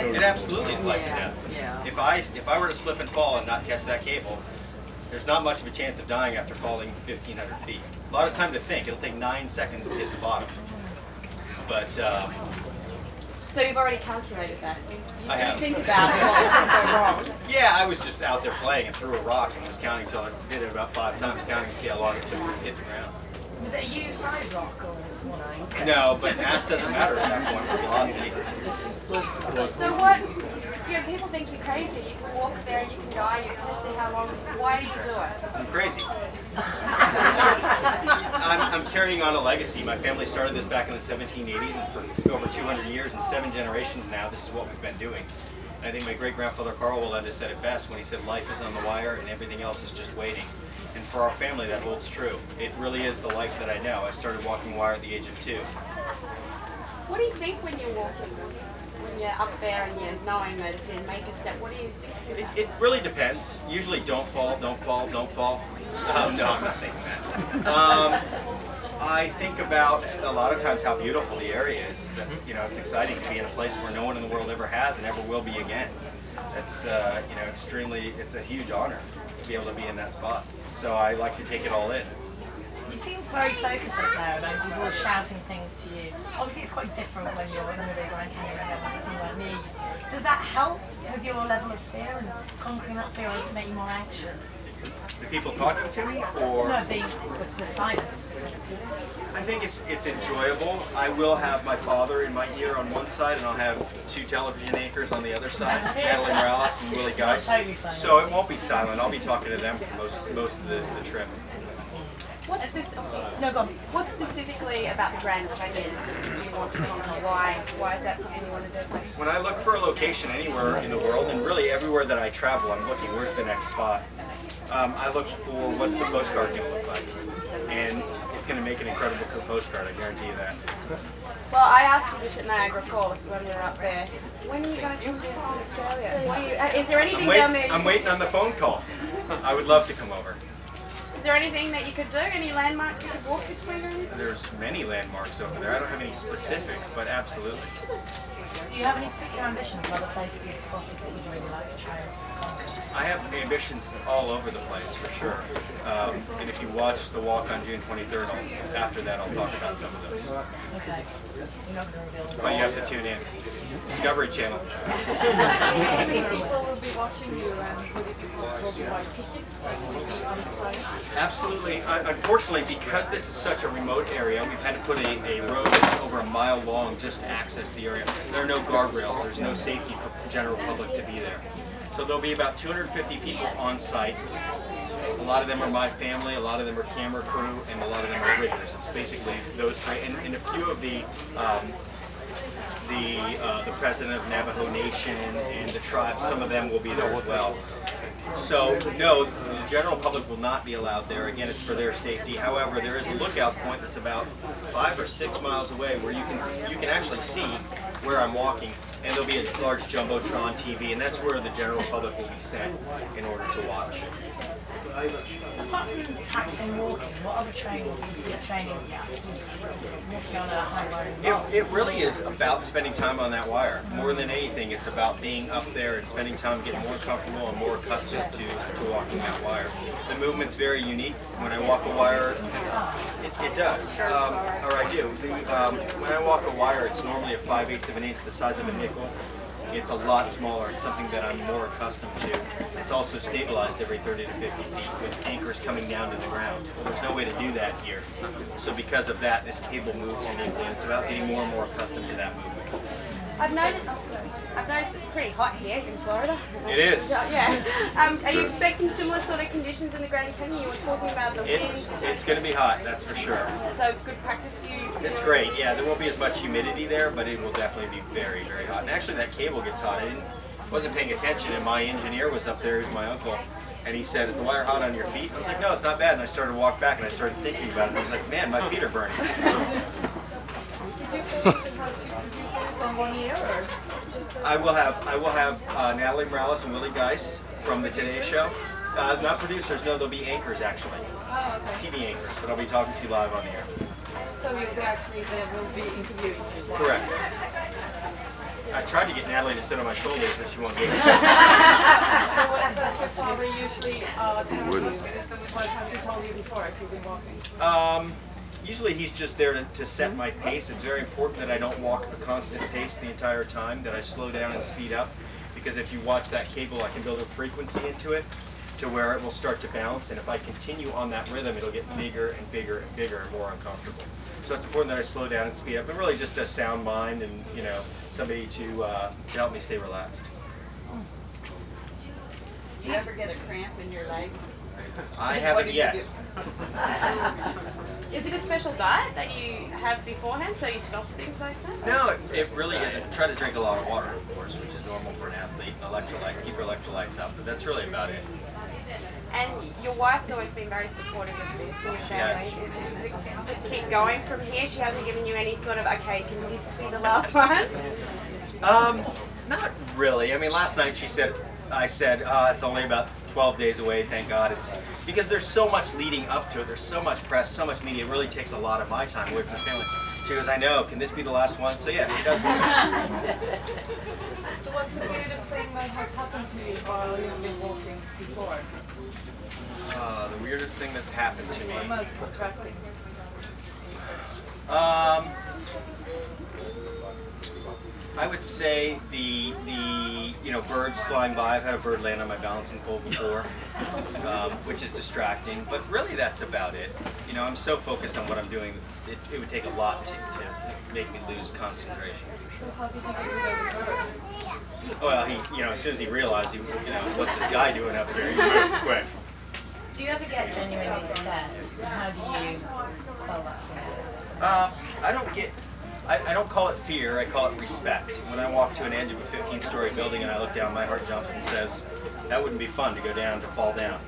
It absolutely is life and death. If I were to slip and fall and not catch that cable, there's not much of a chance of dying after falling 1,500 feet. A lot of time to think. It'll take 9 seconds to hit the bottom. But so you've already calculated that. I have. You think about what could go wrong. Yeah, I was just out there playing and threw a rock and was counting till I did it about 5 times, counting to see how long it took to hit the ground. Was it a U-size rock or a smaller? No, but mass doesn't matter at that point with velocity. So what? You know, people think you're crazy. You can walk there, you can die. You've tested how long. Why do you do it? I'm crazy. I'm carrying on a legacy. My family started this back in the 1780s, and for over 200 years, and 7 generations now, this is what we've been doing. And I think my great-grandfather Nik Wallenda said it best when he said life is on the wire and everything else is just waiting. And for our family, that holds true. It really is the life that I know. I started walking wire at the age of 2. What do you think when you're walking? When you're up there and you're knowing that if you make a step, what do you think? It really depends. Usually don't fall, don't fall, don't fall. No, I'm not thinking that. I think about a lot of times how beautiful the area is. That's, you know, it's exciting to be in a place where no one in the world ever has and ever will be again. That's, you know, it's a huge honor to be able to be in that spot. So I like to take it all in. You seem very focused up there, and people are shouting things to you. Obviously, it's quite different when you're in the Grand Canyon and everyone's anywhere near you. Does that help with your level of fear and conquering that fear, or does it make you more anxious? The people talking to me, or no, the silence. I think it's enjoyable. I will have my father in my ear on one side, and I'll have 2 television anchors on the other side, Malam and Willie Geist. Totally so it won't be silent. I'll be talking to them for most of the trip. What's specifically about the Grand Canyon do you want to conquer? Why is that something you want to do? When I look for a location anywhere in the world, and really everywhere that I travel, I'm looking, where's the next spot? I look for what's the postcard going to look like. And it's going to make an incredible postcard, I guarantee you that. Well, I asked you this at Niagara Falls when we were up there. When are you going to come visit Australia? Is there anything down there? I'm waiting on the phone call. I would love to come over. Is there anything that you could do? Any landmarks you could walk between or anything? There's many landmarks over there. I don't have any specifics, but absolutely. Do you have any particular ambitions for other places you've spotted that you'd really like to try and conquer? I have ambitions all over the place, for sure. And if you watch the walk on June 23rd, after that I'll talk about some of those. Okay. You're not going to reveal them. But you have to tune in. Discovery Channel. How many people will be watching you, and would it be possible to buy tickets or to be on site? Absolutely. Unfortunately, because this is such a remote area, we've had to put a road that's over a mile long just to access the area. There are no guardrails. There's no safety for the general public to be there. So there'll be about 250 people on site. A lot of them are my family, a lot of them are camera crew, and a lot of them are riggers. It's basically those 3, and a few of the president of Navajo Nation and the tribe, some of them will be there as well. So no, the general public will not be allowed there. Again, it's for their safety. However, there is a lookout point that's about 5 or 6 miles away where you can actually see where I'm walking, and there'll be a large jumbotron TV, and that's where the general public will be sent in order to watch. Apart from practicing walking, what other training do you see at training was walking on a high wire? It really is about spending time on that wire. More than anything, it's about being up there and spending time getting more comfortable and more accustomed to walking that wire. The movement's very unique. When I walk a wire, it does, or I do. When I walk a wire, it's normally a 5/8 of an inch, the size of a nickel. It's a lot smaller. It's something that I'm more accustomed to. It's also stabilized every 30 to 50 feet with anchors coming down to the ground. Well, there's no way to do that here. So because of that, this cable moves uniquely, and it's about getting more and more accustomed to that movement. I've noticed it's pretty hot here in Florida. It is. Yeah. Are you expecting similar sort of conditions in the Grand Canyon? You were talking about the wind. It's going to be hot, that's for sure. So it's good practice for you? It's great, yeah. There won't be as much humidity there, but it will definitely be very, very hot. And actually that cable gets hot. I wasn't paying attention, and my engineer was up there, who's my uncle, and he said, "Is the wire hot on your feet?" I was like, "No, it's not bad." And I started to walk back, and I started thinking about it. And I was like, "Man, my feet are burning." I will have Natalie Morales and Willie Geist from the Today Show. Not producers, no, they'll be anchors actually. Oh, okay. TV anchors that I'll be talking to live on the air. So you actually will be interviewing? Correct. I tried to get Natalie to sit on my shoulders, but she won't get it. So what does your father usually tell you? What has he told you before as you've been walking? Usually he's just there to set my pace. It's very important that I don't walk a constant pace the entire time, that I slow down and speed up. Because if you watch that cable, I can build a frequency into it to where it will start to bounce. And if I continue on that rhythm, it'll get bigger and bigger and bigger and more uncomfortable. So it's important that I slow down and speed up, but really just a sound mind and, you know, somebody to help me stay relaxed. Do you ever get a cramp in your leg? I haven't yet. Is it a special diet that you have beforehand, so you stop things like that? No, it really isn't. Try to drink a lot of water, of course, which is normal for an athlete. Electrolytes, keep your electrolytes up, but that's really about it. And your wife's always been very supportive of this, and Yes. just keep going from here. She hasn't given you any sort of, okay, can this be the last one? Not really. I mean, last night I said, it's only about 12 days away, thank God. It's because there's so much leading up to it. There's so much press, so much media. It really takes a lot of my time away from the family. She goes, I know, can this be the last one? So yeah, she does. So what's the weirdest thing that has happened to you while you've been walking before? The weirdest thing that's happened to me. Or most distracting? I would say the birds flying by. I've had a bird land on my balancing pole before, which is distracting. But really, that's about it. You know, I'm so focused on what I'm doing. It would take a lot to make me lose concentration. So how did you get rid of the bird? Well, as soon as he realized, what's this guy doing up here? He moved quick. Do you ever get genuinely scared? How do you quell that fear? I don't call it fear, I call it respect. When I walk to an edge of a 15-story building and I look down, my heart jumps and says, that wouldn't be fun to go down, to fall down.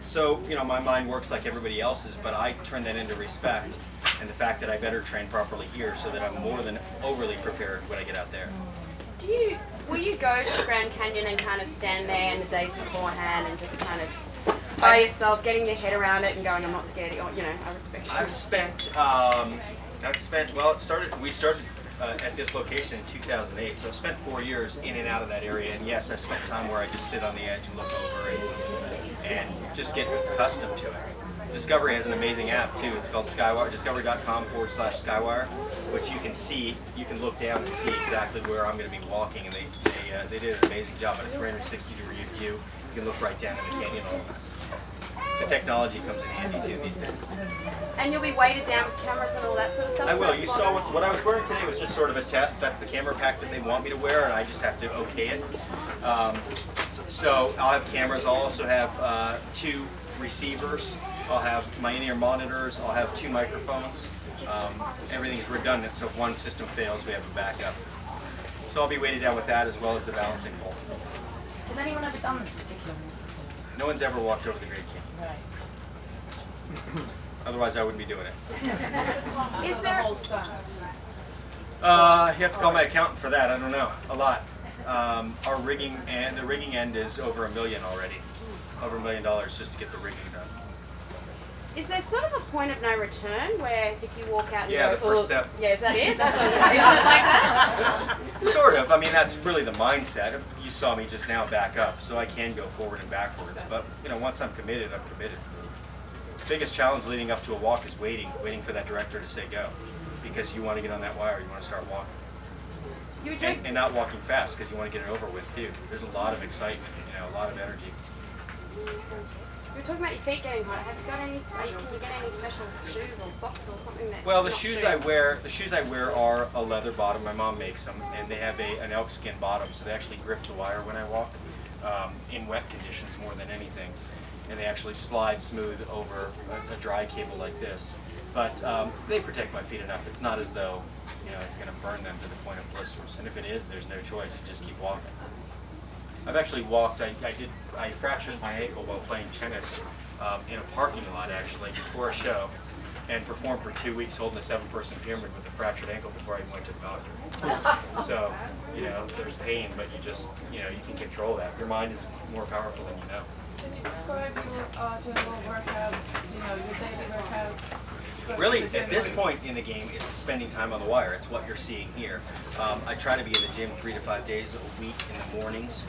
So, my mind works like everybody else's, but I turn that into respect and the fact that I better train properly here so that I'm more than overly prepared when I get out there. Will you go to the Grand Canyon and kind of stand there in the days beforehand and just kind of by yourself, getting your head around it and going, I'm not scared, or, I respect you? We started at this location in 2008, so I've spent 4 years in and out of that area, and yes, I've spent time where I just sit on the edge and look over and just get accustomed to it. Discovery has an amazing app too. It's called Skywire, discovery.com/Skywire, which you can look down and see exactly where I'm going to be walking, and they did an amazing job at a 360-degree view. You can look right down in the canyon all over. The technology comes in handy too these days. And you'll be weighted down with cameras and all that sort of stuff? I will. You saw what I was wearing today was just sort of a test. That's the camera pack that they want me to wear, and I just have to okay it. So I'll have cameras. I'll also have 2 receivers. I'll have my in-ear monitors. I'll have 2 microphones. Everything's redundant, so if one system fails, we have a backup. So I'll be weighted down with that as well as the balancing pole. Has anyone ever done this particular walk before? No one's ever walked over the Great Canyon. Right. Otherwise, I wouldn't be doing it. Is there a whole stand? You have to call my accountant for that. I don't know. A lot. Our rigging and the rigging end is over $1 million already. Over $1 million just to get the rigging done. Is there sort of a point of no return where if you walk out and Yeah, go, the first step. Yeah, is that it? That's what, is it like that? Sort of. I mean, that's really the mindset. If you saw me just now back up, so I can go forward and backwards. But once I'm committed, I'm committed. The biggest challenge leading up to a walk is waiting for that director to say go, because you want to get on that wire, you want to start walking, and not walking fast because you want to get it over with too. There's a lot of excitement, a lot of energy. You're talking about your feet getting hot. Have you got any? Can you get any special shoes or socks or something that? Well, the shoes I wear are a leather bottom. My mom makes them, and they have an elk skin bottom, so they actually grip the wire when I walk in wet conditions more than anything, and they actually slide smooth over a dry cable like this. But they protect my feet enough. It's not as though it's going to burn them to the point of blisters, and if it is, there's no choice. You just keep walking. I've actually walked. I fractured my ankle while playing tennis in a parking lot actually before a show, and performed for 2 weeks holding a 7-person pyramid with a fractured ankle before I even went to the doctor. So there's pain, but you just you can control that. Your mind is more powerful than you know. Can you describe your general workouts? Your daily workouts? Really, at this point in the game, it's spending time on the wire. It's what you're seeing here. I try to be in the gym 3 to 5 days a week in the mornings.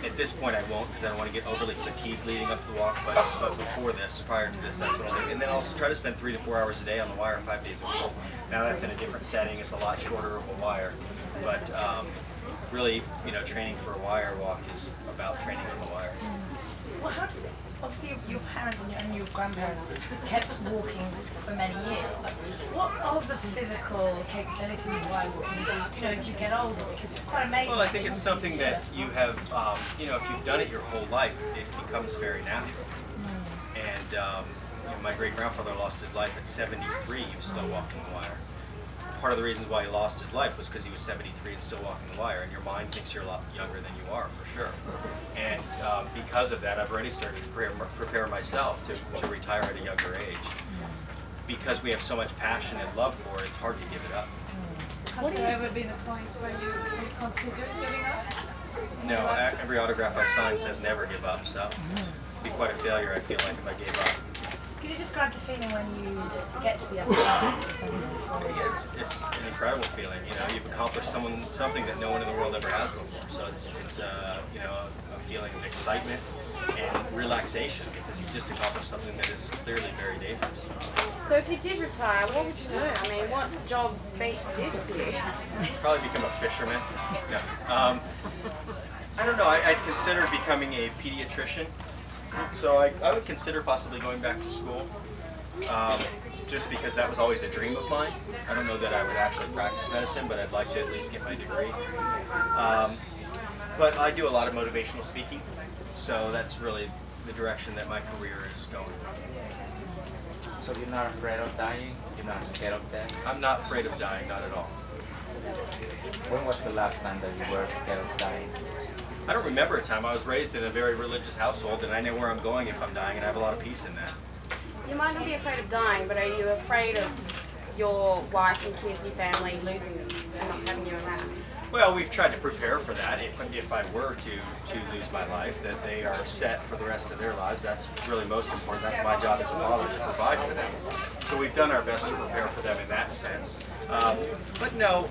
At this point I won't because I don't want to get overly fatigued leading up to the walk, but before this, prior to this, that's what I'll do. And then I'll try to spend 3 to 4 hours a day on the wire 5 days a week. Now that's in a different setting, it's a lot shorter of a wire, but really, you know, training for a wire walk is about training on the wire. Well, how do you, obviously your parents and your grandparents kept walking for many years. What are the physical capabilities while walking do, you know, as you get older? Because it's quite amazing. Well, I think it's something that you have, you know, if you've done it your whole life, it becomes very natural. And you know, my great-grandfather lost his life at 73, he was still walking the wire. Part of the reasons why he lost his life was because he was 73 and still walking the wire, and your mind thinks you're a lot younger than you are, for sure. And because of that, I've already started to prepare myself to retire at a younger age. Because we have so much passion and love for it, it's hard to give it up. Has there ever been a point where you considered giving up? No, every autograph I sign says never give up, so it'd be quite a failure, I feel like, if I gave up. Could you describe the feeling when you get to the other side? It's an incredible feeling. You know, you've accomplished something that no one in the world ever has before. So it's you know, a feeling of excitement and relaxation because you've just accomplished something that is clearly very dangerous. So if you did retire, what would you do? I mean, what job beats this for you? Probably become a fisherman. No. I don't know. I'd consider becoming a pediatrician. So I would consider possibly going back to school, just because that was always a dream of mine. I don't know that I would actually practice medicine, but I'd like to at least get my degree. But I do a lot of motivational speaking, so that's really the direction that my career is going. So you're not afraid of dying? You're not scared of death? I'm not afraid of dying, not at all. When was the last time that you were scared of dying? I don't remember a time. I was raised in a very religious household, and I know where I'm going if I'm dying, and I have a lot of peace in that. You might not be afraid of dying, but are you afraid of your wife and kids, your family losing them and not having you around? Well, we've tried to prepare for that. If I were to lose my life, that they are set for the rest of their lives. That's really most important. That's my job as a father, to provide for them. So we've done our best to prepare for them in that sense. But no,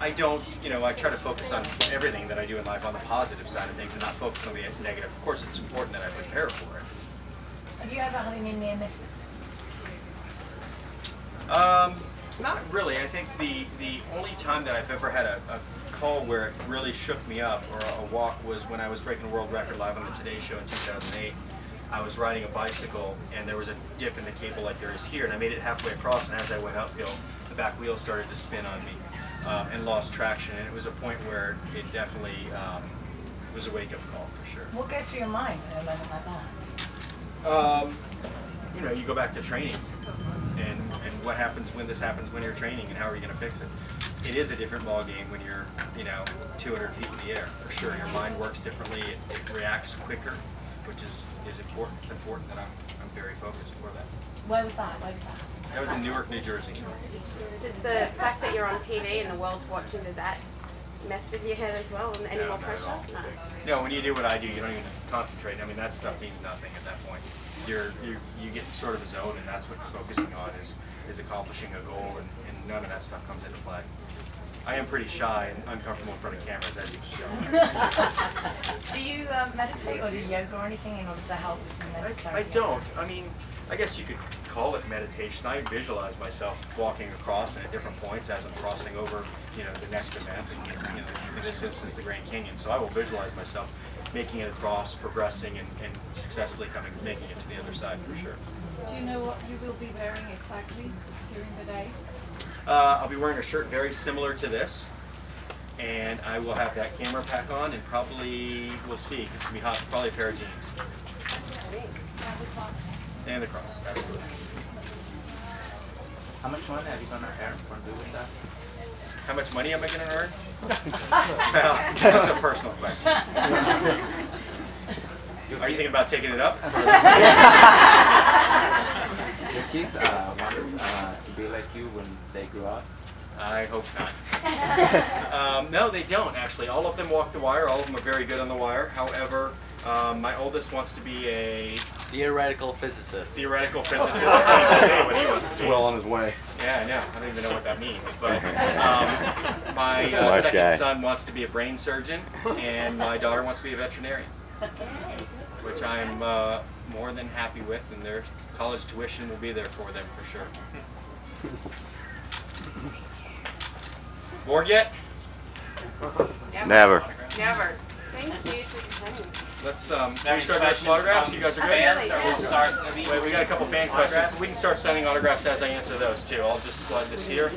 I don't, you know, I try to focus on everything that I do in life on the positive side of things and not focus on the negative. Of course, it's important that I prepare for it. Have you ever had any near misses? Not really. I think the only time that I've ever had a call where it really shook me up, or a walk, was when I was breaking a world record live on the Today Show in 2008. I was riding a bicycle and there was a dip in the cable like there is here, and I made it halfway across, and as I went uphill, the back wheel started to spin on me and lost traction, and it was a point where it definitely was a wake-up call for sure. What goes through your mind in a moment like that? You know, you go back to training, and what happens when this happens when you're training, and how are you going to fix it? It is a different ball game when you're, you know, 200 feet in the air, for sure. Your mind works differently, it reacts quicker, which is important. It's important that I'm very focused for that. Where was that? Where was that? That was in Newark, New Jersey. Does the fact that you're on TV and the world's watching, does that mess with your head as well? And any more pressure? No. No, when you do what I do, you don't even concentrate. I mean, that stuff means nothing at that point. You get sort of a zone, and that's what you're focusing on is accomplishing a goal, and none of that stuff comes into play. I am pretty shy and uncomfortable in front of cameras, as you can show. Do you meditate or do yoga or anything in order to help with some mental clarity? I don't. I mean, I guess you could call it meditation. I visualize myself walking across, and at different points as I'm crossing over, you know, the next event. And, you know, in this instance, the Grand Canyon. So I will visualize myself making it across, progressing, and successfully making it to the other side for sure. Do you know what you will be wearing exactly during the day? I'll be wearing a shirt very similar to this, and I will have that camera pack on, and probably, we'll see, because it's going to be hot, probably a pair of jeans. And the cross, absolutely. How much money are you going to earn from doing that? How much money am I going to earn? Well, that's a personal question. Are you thinking about taking it up? Your kids want to be like you when they grow up? I hope not. No, they don't, actually. All of them walk the wire. All of them are very good on the wire. However, My oldest wants to be a theoretical physicist. Theoretical physicist. I can't even say what he wants to be. Well on his way. Yeah, I know. I don't even know what that means. But my Smart second guy. son wants to be a brain surgeon, and my daughter wants to be a veterinarian, which I'm more than happy with, and their college tuition will be there for them for sure. Bored yet? Never. Never. Thank you for coming. Let's can we start with some autographs? You guys are good? Fans, We'll start. Wait, we got a couple fan questions. We can start sending autographs as I answer those too. I'll just slide this here.